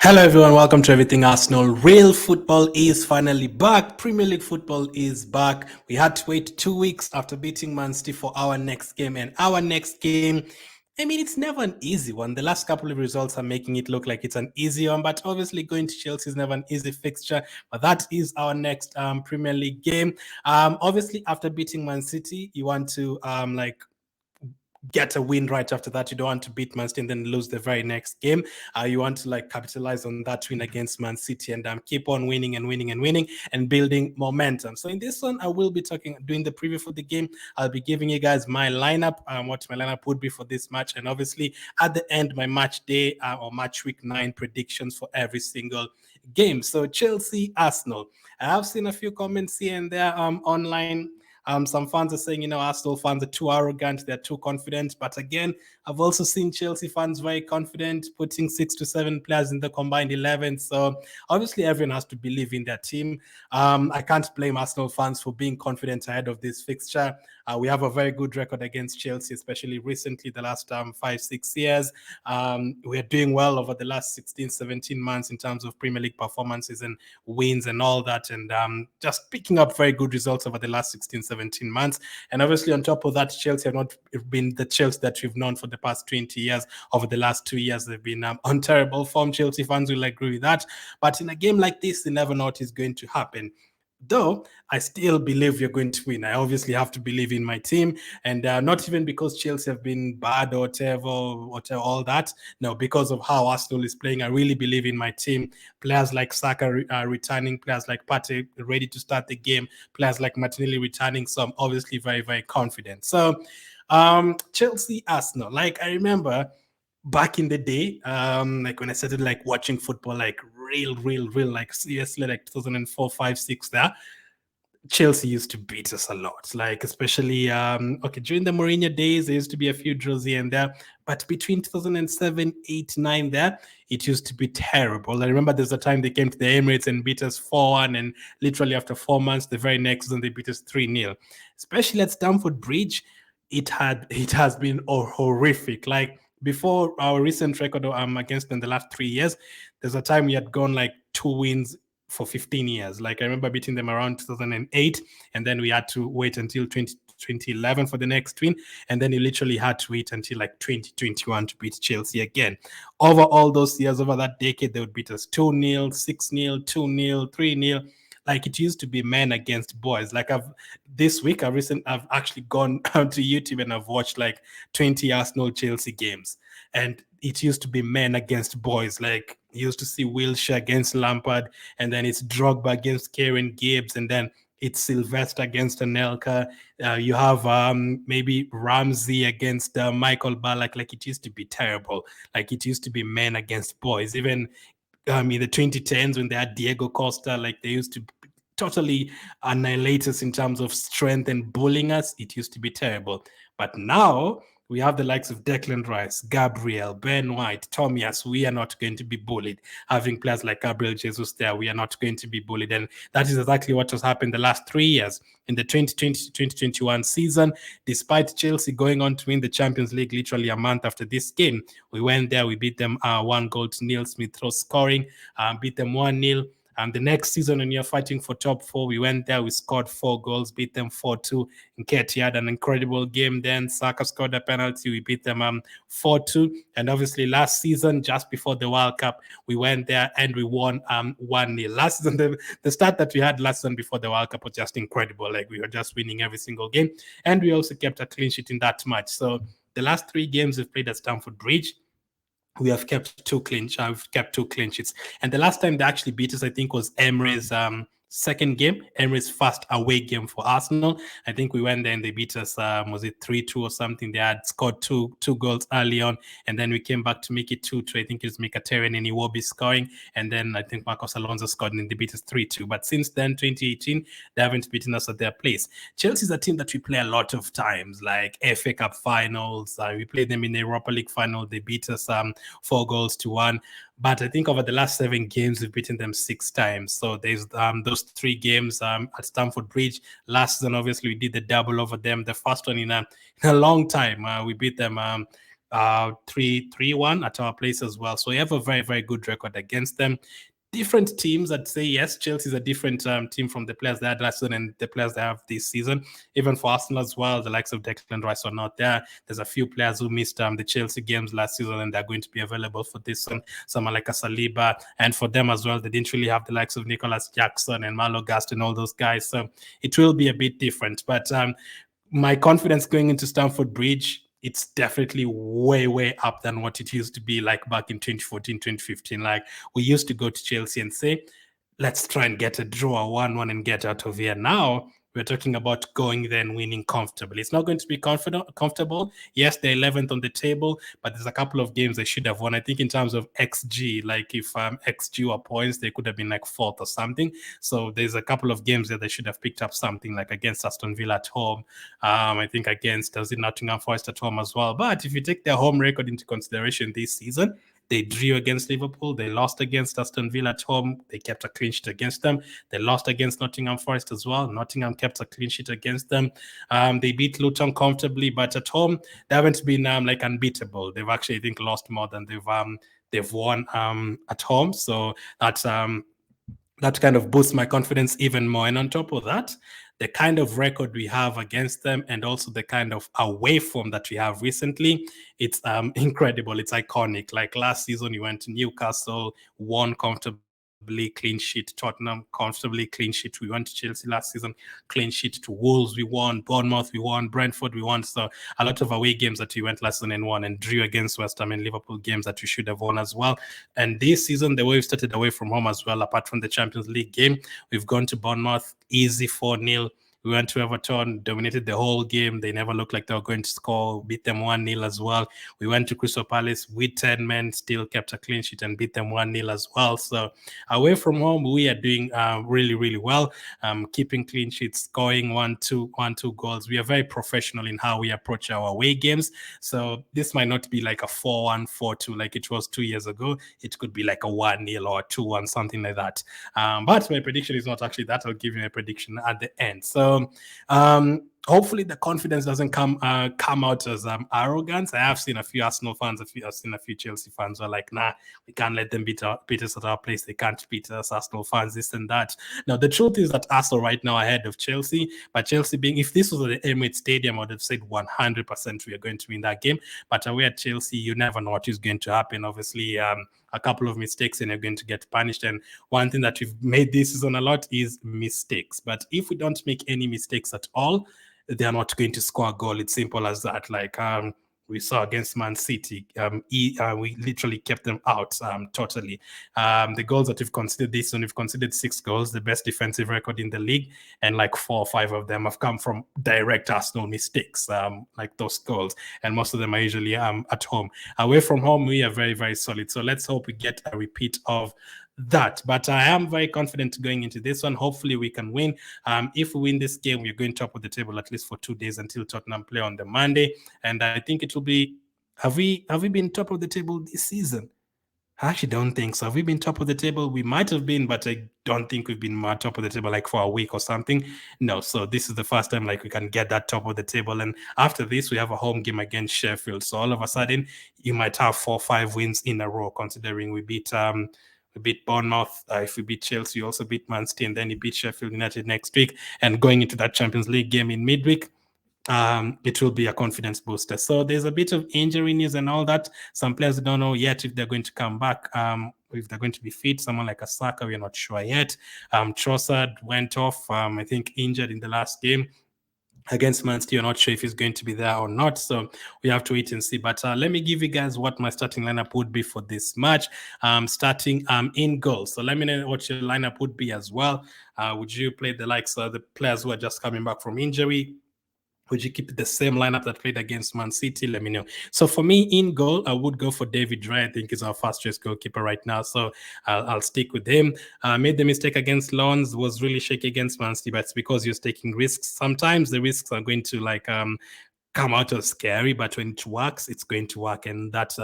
Hello everyone, welcome to Everything Arsenal. Real football is finally back. Premier League football is back. We had to wait 2 weeks after beating Man City for our next game. And our next game, it's never an easy one. The last couple of results are making it look like it's an easy one, but obviously going to Chelsea is never an easy fixture. But that is our next Premier League game. Obviously, after beating Man City, you want to get a win right after that. You don't want to beat Man City and then lose the very next game. You want to capitalize on that win against Man City and keep on winning and winning and winning and building momentum. So in this one, I will be doing the preview for the game. I'll be giving you guys my lineup, what my lineup would be for this match, and obviously at the end, my match day or match week 9 predictions for every single game. So Chelsea, Arsenal. I have seen a few comments here and there online. Some fans are saying, Arsenal fans are too arrogant, they're too confident. But again, I've also seen Chelsea fans very confident, putting 6 to 7 players in the combined 11. So obviously, everyone has to believe in their team. I can't blame Arsenal fans for being confident ahead of this fixture. We have a very good record against Chelsea, especially recently, the last 5-6 years. We are doing well over the last 16, 17 months in terms of Premier League performances and wins and all that. And just picking up very good results over the last 16, 17 months. And obviously, on top of that, Chelsea have not been the Chelsea that we've known for the past 20 years. Over the last 2 years, they've been on terrible form. Chelsea fans will agree with that. But in a game like this, you never know what is going to happen. Though I still believe you're going to win. I obviously have to believe in my team, and not even because Chelsea have been bad or whatever, all that. No, because of how Arsenal is playing, I really believe in my team. Players like Saka returning, players like Partey ready to start the game, players like Martinelli returning. So I'm obviously very, very confident. So Chelsea, Arsenal. I remember back in the day, when I started watching football, real, seriously, 2004, 5, 6 there. Chelsea used to beat us a lot, especially during the Mourinho days, there used to be a few draws here and there, but between 2007, 8, 9 there, it used to be terrible. I remember there's a time they came to the Emirates and beat us 4-1, and literally after 4 months, the very next season they beat us 3-0. Especially at Stamford Bridge, it has been horrific. Before our recent record against them the last 3 years, there's a time we had gone 2 wins for 15 years. I remember beating them around 2008, and then we had to wait until 2011 for the next win, and then you literally had to wait until 2021 to beat Chelsea again. Over all those years, over that decade, they would beat us 2-0, 6-0, 2-0, 3-0. It used to be men against boys. This week, I've actually gone to YouTube and I've watched 20 Arsenal Chelsea games, and it used to be men against boys. You used to see Wilshere against Lampard, and then it's Drogba against Kieran Gibbs, and then it's Sylvester against Anelka. You have maybe Ramsey against Michael Ballack. It used to be terrible. It used to be men against boys. Even in the 2010s when they had Diego Costa, they used to totally annihilate us in terms of strength and bullying us. It used to be terrible. But now we have the likes of Declan Rice, Gabriel, Ben White, Tomias. We are not going to be bullied. Having players like Gabriel Jesus there, we are not going to be bullied. And that is exactly what has happened the last 3 years. In the 2020-2021 season, despite Chelsea going on to win the Champions League literally a month after this game, we went there, we beat them 1-0, Smith Rowe scoring, beat them 1-0. The next season, when you're fighting for top 4, we went there, we scored 4 goals, beat them 4-2. Nketiah had an incredible game then. Saka scored a penalty, we beat them 4-2. And obviously last season, just before the World Cup, we went there and we won 1-0. Last season, the start that we had last season before the World Cup was just incredible. We were just winning every single game. And we also kept a clean sheet in that match. So the last 3 games we've played at Stamford Bridge, we have kept 2 clean sheets. And the last time they actually beat us, I think, was Emery's second game, Emery's first away game for Arsenal. I think we went there and they beat us, was it 3-2 or something? They had scored two goals early on, and then we came back to make it 2-2. I think it was Mkhitaryan and Iwobi scoring, and then I think Marcos Alonso scored and they beat us 3-2. But since then, 2018, they haven't beaten us at their place. Chelsea is a team that we play a lot of times, like FA Cup finals. We played them in the Europa League final. They beat us 4-1. But I think over the last 7 games, we've beaten them 6 times. So there's those 3 games at Stamford Bridge. Last season, obviously, we did the double over them. The first one in a long time. We beat them 3-1 at our place as well. So we have a very, very good record against them. Different teams, I'd say. Yes, Chelsea's a different team from the players they had last season and the players they have this season. Even for Arsenal as well, the likes of Declan Rice are not there. There's a few players who missed the Chelsea games last season and they're going to be available for this one. Someone like a Saliba, and for them as well, they didn't really have the likes of Nicholas Jackson and Malo Gast and all those guys. So it will be a bit different. But my confidence going into Stamford Bridge, it's definitely way, way up than what it used to be like back in 2014, 2015. Like we used to go to Chelsea and say, let's try and get a draw, 1-1 and get out of here. Now we're talking about going there and winning comfortably. It's not going to be comfortable. Yes, they're 11th on the table, but there's a couple of games they should have won. I think in terms of XG, like if XG were points, they could have been like 4th or something. So there's a couple of games that they should have picked up something, like against Aston Villa at home. I think against Nottingham Forest at home as well. But if you take their home record into consideration this season, they drew against Liverpool. They lost against Aston Villa at home. They kept a clean sheet against them. They lost against Nottingham Forest as well. Nottingham kept a clean sheet against them. They beat Luton comfortably, but at home they haven't been like unbeatable. They've actually, I think, lost more than they've won at home. So that's that kind of boosts my confidence even more. And on top of that, the kind of record we have against them and also the kind of away form that we have recently, it's incredible. It's iconic. Like last season, we went to Newcastle, won comfortably, clean sheet. Tottenham, comfortably, clean sheet. We went to Chelsea last season, clean sheet. To Wolves, we won. Bournemouth, we won. Brentford, we won. So a lot of away games that we went last season and won, and drew against West Ham and Liverpool, games that we should have won as well. And this season, the way we've started away from home as well, apart from the Champions League game, we've gone to Bournemouth, easy 4-0. We went to Everton, dominated the whole game. They never looked like they were going to score, beat them 1-0 as well. We went to Crystal Palace with 10 men, still kept a clean sheet and beat them 1-0 as well. So away from home, we are doing really, really well, keeping clean sheets, scoring 1-2 goals. We are very professional in how we approach our away games. So this might not be like a 4-1, 4-2 like it was 2 years ago. It could be like a 1-0 or a 2-1, something like that. But my prediction is not actually that. I'll give you a prediction at the end. So hopefully the confidence doesn't come out as arrogance. I have seen a few Arsenal fans, I've seen a few Chelsea fans who are like, nah, we can't let them beat us at our place. They can't beat us, Arsenal fans, this and that. Now, the truth is that Arsenal right now ahead of Chelsea, but Chelsea being, if this was at the Emirates Stadium, I would have said 100% we are going to win that game. But away at Chelsea, you never know what is going to happen. Obviously, a couple of mistakes and you're going to get punished. And one thing that we've made this season a lot is mistakes. But if we don't make any mistakes at all, they are not going to score a goal. It's simple as that. Like we saw against Man City, we literally kept them out totally. The goals that we've considered this one, we've considered 6 goals, the best defensive record in the league, and like 4 or 5 of them have come from direct Arsenal mistakes, like those goals, and most of them are usually at home. Away from home, we are very, very solid. So let's hope we get a repeat of that. But I am very confident going into this one. Hopefully we can win. If we win this game, we're going top of the table at least for 2 days until Tottenham play on the Monday. And I think it will be, have we been top of the table this season? I actually don't think so. Have we been top of the table? We might have been, but I don't think we've been top of the table like for a week or something. No, so this is the first time like we can get that top of the table. And after this, we have a home game against Sheffield. So all of a sudden, you might have 4 or 5 wins in a row, considering we beat Bournemouth. If we beat Chelsea, we also beat Man City, and then you beat Sheffield United next week. And going into that Champions League game in midweek, it will be a confidence booster. So there's a bit of injury news and all that. Some players don't know yet if they're going to come back, if they're going to be fit. Someone like Asaka, we're not sure yet. Trossard went off, I think, injured in the last game against Man City. You're not sure if he's going to be there or not, so we have to wait and see. But let me give you guys what my starting lineup would be for this match. Starting in goal. So let me know what your lineup would be as well. Would you play the likes of the players who are just coming back from injury? Would you keep the same lineup that played against Man City? Let me know. So for me, in goal, I would go for David Raya. I think he's our fast choice goalkeeper right now, so I'll stick with him. Made the mistake against Lons, was really shaky against Man City, but it's because he was taking risks. Sometimes the risks are going to like come out as scary, but when it works, it's going to work. And that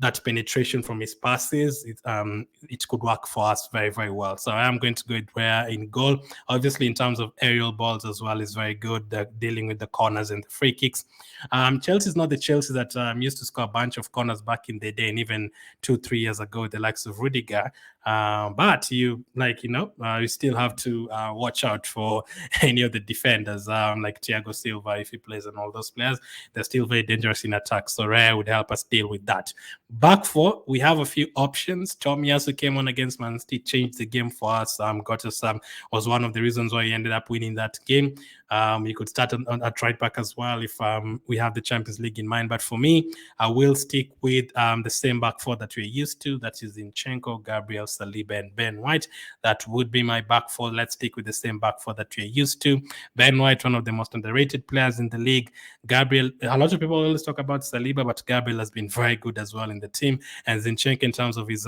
that penetration from his passes, it could work for us very, very well. So I am going to go with Raya in goal. Obviously, in terms of aerial balls as well, is very good, dealing with the corners and the free kicks. Chelsea is not the Chelsea that used to score a bunch of corners back in the day, and even 2-3 years ago, the likes of Rudiger. But you still have to watch out for any of the defenders, like Thiago Silva, if he plays, and all those players. They're still very dangerous in attack. So Raya would help us deal with that. Back four, we have a few options. Tomiyasu came on against Man City, changed the game for us. Got us, was one of the reasons why he ended up winning that game. You could start at right back as well if we have the Champions League in mind. But for me, I will stick with the same back four that we're used to. That is Zinchenko, Gabriel, Saliba, and Ben White. That would be my back four. Let's stick with the same back four that we're used to. Ben White, one of the most underrated players in the league. Gabriel, a lot of people always talk about Saliba, but Gabriel has been very good as well in the team. And Zinchenko, in terms of his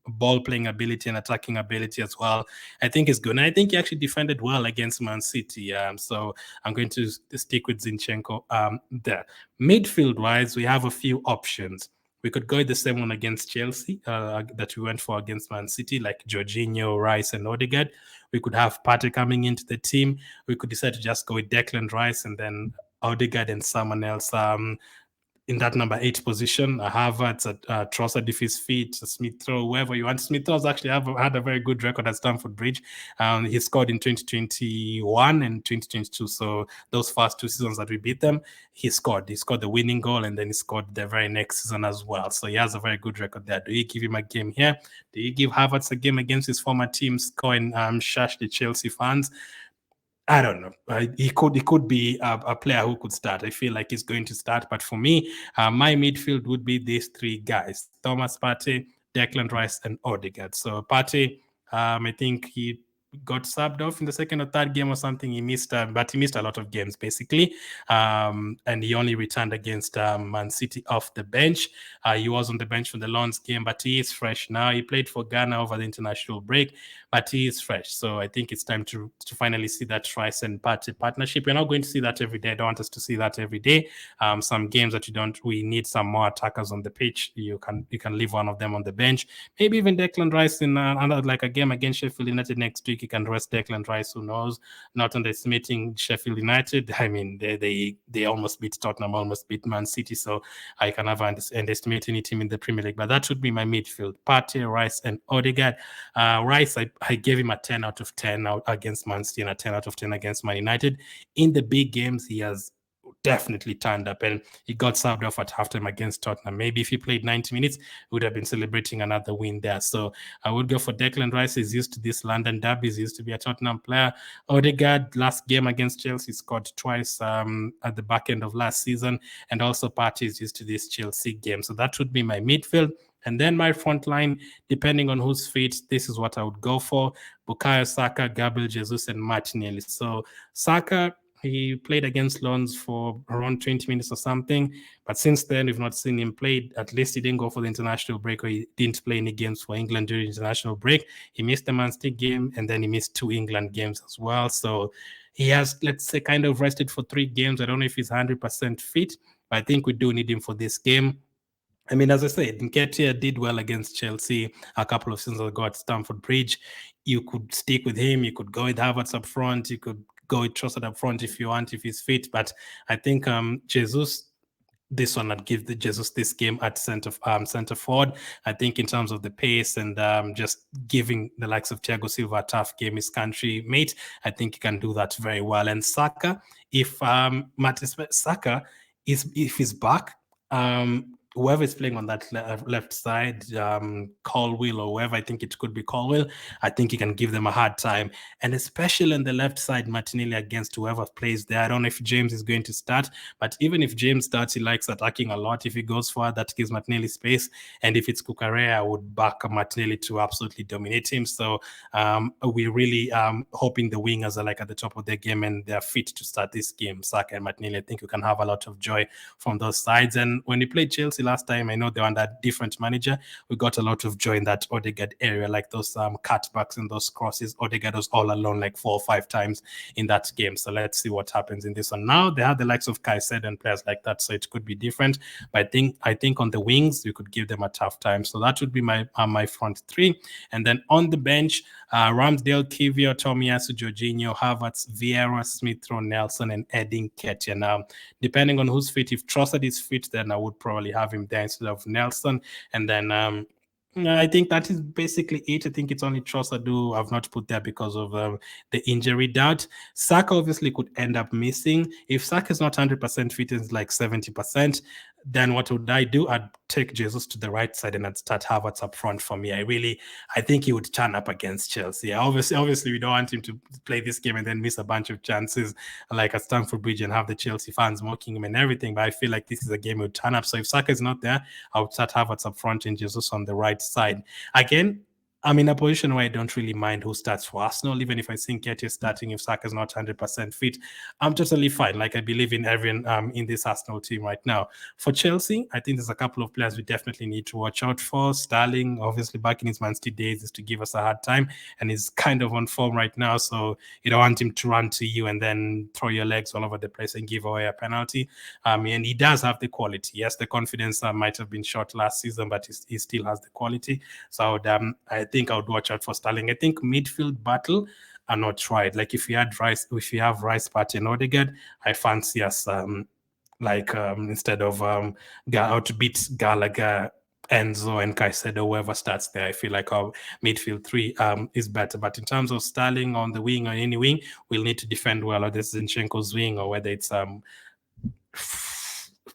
ball playing ability and attacking ability as well, I think is good. And I think he actually defended well against Man City. So I'm going to stick with Zinchenko there. Midfield wise, we have a few options. We could go the same one against Chelsea that we went for against Man City, like Jorginho, Rice, and Odegaard. We could have Partey coming into the team. We could decide to just go with Declan Rice and then Odegaard and someone else in that number 8 position. Havertz, Trossard if he's fit, Smith-Rowe, whoever you want. Smith-Rowe's actually had a very good record at Stamford Bridge. He scored in 2021 and 2022. So those first 2 seasons that we beat them, he scored. He scored the winning goal, and then he scored the very next season as well. So he has a very good record there. Do you give him a game here? Do you give Havertz a game against his former team, score and shush the Chelsea fans? I don't know. He could be a player who could start. I feel like he's going to start. But for me, my midfield would be these 3 guys: Thomas Partey, Declan Rice, and Odegaard. So Partey, I think he got subbed off in the second or third game or something. He missed, but he missed a lot of games basically. And he only returned against Man City off the bench. He was on the bench for the Lens game, but he is fresh now. He played for Ghana over the international break, but he is fresh. So I think it's time to finally see that Rice and Partey partnership. We're not going to see that every day. I don't want us to see that every day. Some games that we need some more attackers on the pitch. You can leave one of them on the bench. Maybe even Declan Rice in like a game against Sheffield United next week. You can rest Declan Rice. Who knows? Not underestimating Sheffield United. I mean, they almost beat Tottenham, almost beat Man City. So I can never underestimate any team in the Premier League. But that would be my midfield: Partey, Rice, and Odegaard. Rice, I gave him a 10 out of 10 against Man City and a 10 out of 10 against Man United. In the big games, he has definitely turned up, and he got subbed off at halftime against Tottenham. Maybe if he played 90 minutes, he would have been celebrating another win there. So I would go for Declan Rice. He's used to this London derby. He's used to be a Tottenham player. Odegaard, last game against Chelsea, scored twice at the back end of last season. And also Partey is used to this Chelsea game. So that would be my midfield. And then my front line, depending on who's fit, this is what I would go for: Bukayo Saka, Gabriel Jesus, and Martinelli. So Saka, he played against Lens for around 20 minutes or something. But since then, we've not seen him play. At least he didn't go for the international break, or he didn't play any games for England during the international break. He missed the Man City game, and then he missed 2 England games as well. So he has, let's say, kind of rested for 3 games. I don't know if he's 100% fit, but I think we do need him for this game. I mean, as I said, Nketiah did well against Chelsea a couple of seasons ago at Stamford Bridge. You could stick with him. You could go with Havertz up front. You could go with Trossard up front if you want, if he's fit. But I think Jesus, this one, I'd give Jesus this game at center forward. I think in terms of the pace and just giving the likes of Thiago Silva a tough game, his country mate, I think he can do that very well. And Saka, if Saka if he's back, whoever is playing on that left side, Colwill or whoever, I think it could be Colwill, I think he can give them a hard time. And especially on the left side, Martinelli against whoever plays there. I don't know if James is going to start, but even if James starts, he likes attacking a lot. If he goes forward, that gives Martinelli space. And if it's Cucurella, I would back Martinelli to absolutely dominate him. So we're really hoping the wingers are like at the top of their game and they're fit to start this game. Saka and Martinelli, I think we can have a lot of joy from those sides. And when we played Chelsea last time. I know they were under a different manager. We got a lot of joy in that Odegaard area, like those cutbacks and those crosses. Odegaard was all alone like 4 or 5 times in that game. So let's see what happens in this one. Now they have the likes of Caicedo and players like that, so it could be different. But I think on the wings you could give them a tough time. So that would be my front three. And then on the bench, Ramsdale, Kivior, Tomiyasu, Jorginho, Havertz, Vieira, Smith Rowe, Nelson, and Eddie Nketiah. Now, depending on who's fit, if Trossard is fit, then I would probably have him there instead of Nelson. And then I think that is basically it. I think it's only Trossard who I've not put there because of the injury doubt. Saka obviously could end up missing. If Saka is not 100% fit, it's like 70%, then what would I do? I'd take Jesus to the right side and I'd start Havertz up front for me. I think he would turn up against Chelsea. Obviously, we don't want him to play this game and then miss a bunch of chances like at Stamford Bridge and have the Chelsea fans mocking him and everything. But I feel like this is a game he would turn up. So if Saka is not there, I would start Havertz up front and Jesus on the right side. Again, I'm in a position where I don't really mind who starts for Arsenal, even if I think Nketiah starting if Saka's not 100% fit. I'm totally fine. Like, I believe in everyone in this Arsenal team right now. For Chelsea, I think there's a couple of players we definitely need to watch out for. Sterling, obviously back in his Man City days, is to give us a hard time, and he's kind of on form right now, so you don't want him to run to you and then throw your legs all over the place and give away a penalty. And he does have the quality. Yes, the confidence might have been short last season, but he still has the quality. So I think I would watch out for Sterling. I think midfield battle are not right. Like if you have Rice, Partey, and Odegaard, I fancy us instead of out to beat Gallagher, Enzo, and Caicedo, whoever starts there. I feel like our midfield three is better. But in terms of Sterling on the wing or any wing, we'll need to defend well, whether it's Zinchenko's wing or whether it's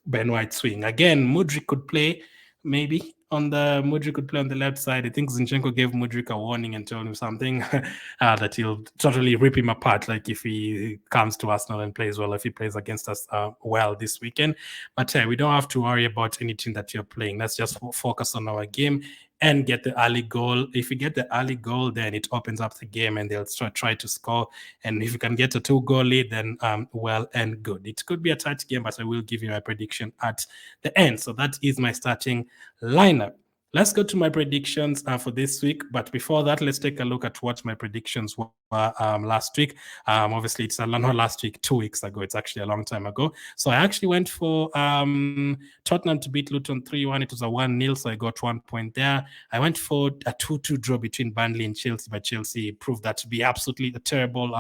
Ben White's wing. Again, Mudryk could play maybe on the left side. I think Zinchenko gave Mudryk a warning and told him something that he'll totally rip him apart, like if he comes to Arsenal and plays well, if he plays against us well this weekend. But we don't have to worry about anything that you're playing. Let's just focus on our game and get the early goal. If you get the early goal, then it opens up the game and they'll try to score. And if you can get a 2-goal lead, then well and good. It could be a tight game, but I will give you my prediction at the end. So that is my starting lineup. Let's go to my predictions for this week. But before that, let's take a look at what my predictions were last week. Obviously, it's not last week, 2 weeks ago. It's actually a long time ago. So I actually went for Tottenham to beat Luton 3-1. It was a 1-0, so I got 1 point there. I went for a 2-2 draw between Burnley and Chelsea, but Chelsea proved that to be absolutely a terrible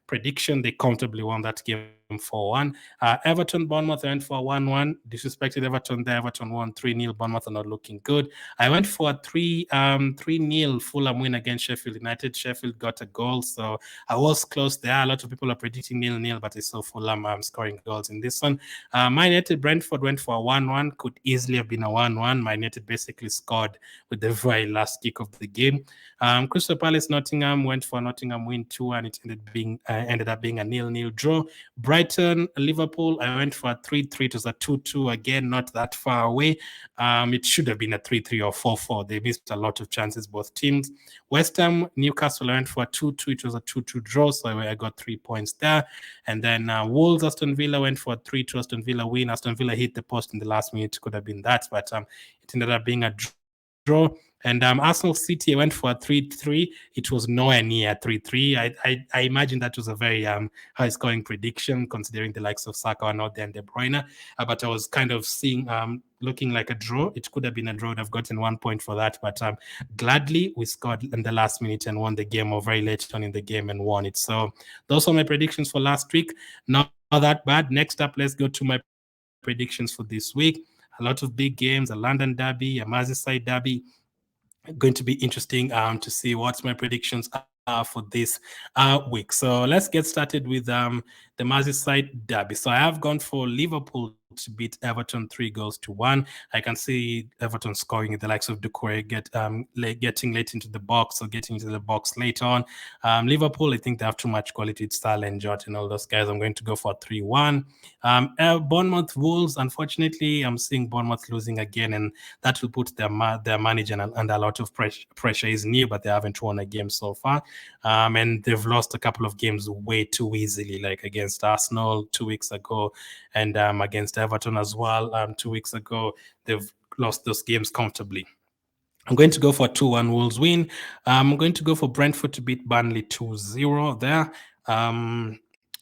prediction. They comfortably won that game 4-1. Everton, Bournemouth, I went for a 1-1. Disrespected Everton there. Everton won 3-0. Bournemouth are not looking good. I went for a 3-0 Fulham win against Sheffield United. Sheffield got a goal, so I was close there. A lot of people are predicting 0-0, but I saw Fulham scoring goals in this one. Man United, Brentford went for a 1-1. Could easily have been a 1-1. Man United basically scored with the very last kick of the game. Crystal Palace, Nottingham went for a Nottingham win 2-1. It ended up being a 0-0 draw. Brighton, Liverpool, I went for a 3-3. It was a 2-2. Again, not that far away. It should have been a 3-3 or 4-4. They missed a lot of chances, both teams. West Ham, Newcastle, I went for a 2-2. It was a 2-2 draw, so I got 3 points there. And then Wolves, Aston Villa, went for a 3-2 Aston Villa win. Aston Villa hit the post in the last minute. It could have been that, but it ended up being a draw. And Arsenal City, I went for a 3-3. It was nowhere near 3-3. I imagine that was a very high-scoring prediction, considering the likes of Saka are not there and De Bruyne. But I was kind of seeing, looking like a draw. It could have been a draw. I've gotten 1 point for that. But gladly, we scored in the last minute and won the game, or very late on in the game, and won it. So those are my predictions for last week. Not that bad. Next up, let's go to my predictions for this week. A lot of big games, a London derby, a Merseyside derby. Going to be interesting to see what my predictions are for this week. So let's get started with the Merseyside derby. So I have gone for Liverpool to beat Everton 3-1. I can see Everton scoring in the likes of Doucouré getting late into the box, or getting into the box later on. Liverpool, I think they have too much quality with Salah and Jota and all those guys. I'm going to go for 3-1. Bournemouth Wolves, unfortunately, I'm seeing Bournemouth losing again, and that will put their manager under a lot of pressure. He's new, but they haven't won a game so far. And they've lost a couple of games way too easily, like against Arsenal 2 weeks ago and against Everton Everton as well 2 weeks ago. They've lost those games comfortably. I'm going to go for a 2-1 Wolves win. I'm going to go for Brentford to beat Burnley 2-0 there.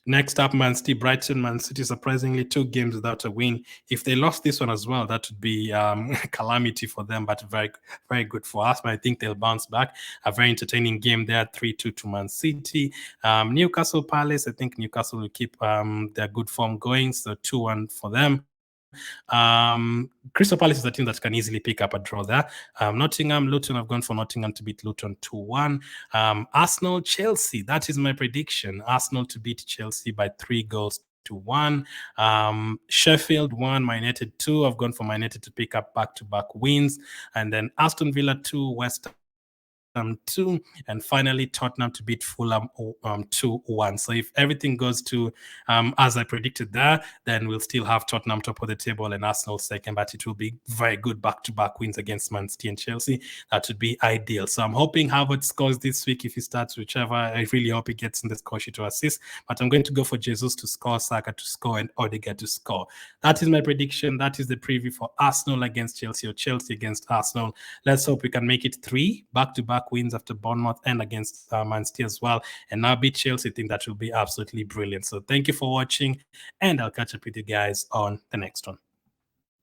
Next up, Man City, Brighton. Man City, surprisingly, 2 games without a win. If they lost this one as well, that would be calamity for them, but very, very good for us. But I think they'll bounce back. A very entertaining game there, 3-2 to Man City. Newcastle Palace, I think Newcastle will keep their good form going, so 2-1 for them. Crystal Palace is a team that can easily pick up a draw there. Nottingham, Luton, I've gone for Nottingham to beat Luton 2-1. Arsenal, Chelsea, that is my prediction. Arsenal to beat Chelsea by 3-1. Sheffield 1, Man United 2. I've gone for Man United to pick up back-to-back wins. And then Aston Villa 2, West Ham 2, and finally Tottenham to beat Fulham 2-1. So if everything goes to as I predicted there, then we'll still have Tottenham top of the table and Arsenal second, but it will be very good back-to-back wins against Man City and Chelsea. That would be ideal. So I'm hoping Havertz scores this week if he starts whichever. I really hope he gets in the score sheet to assist, but I'm going to go for Jesus to score, Saka to score, and Odegaard to score. That is my prediction. That is the preview for Arsenal against Chelsea or Chelsea against Arsenal. Let's hope we can make it 3 back-to-back wins after Bournemouth and against Man City as well, and now beat Chelsea. I think that will be absolutely brilliant. So thank you for watching, and I'll catch up with you guys on the next one.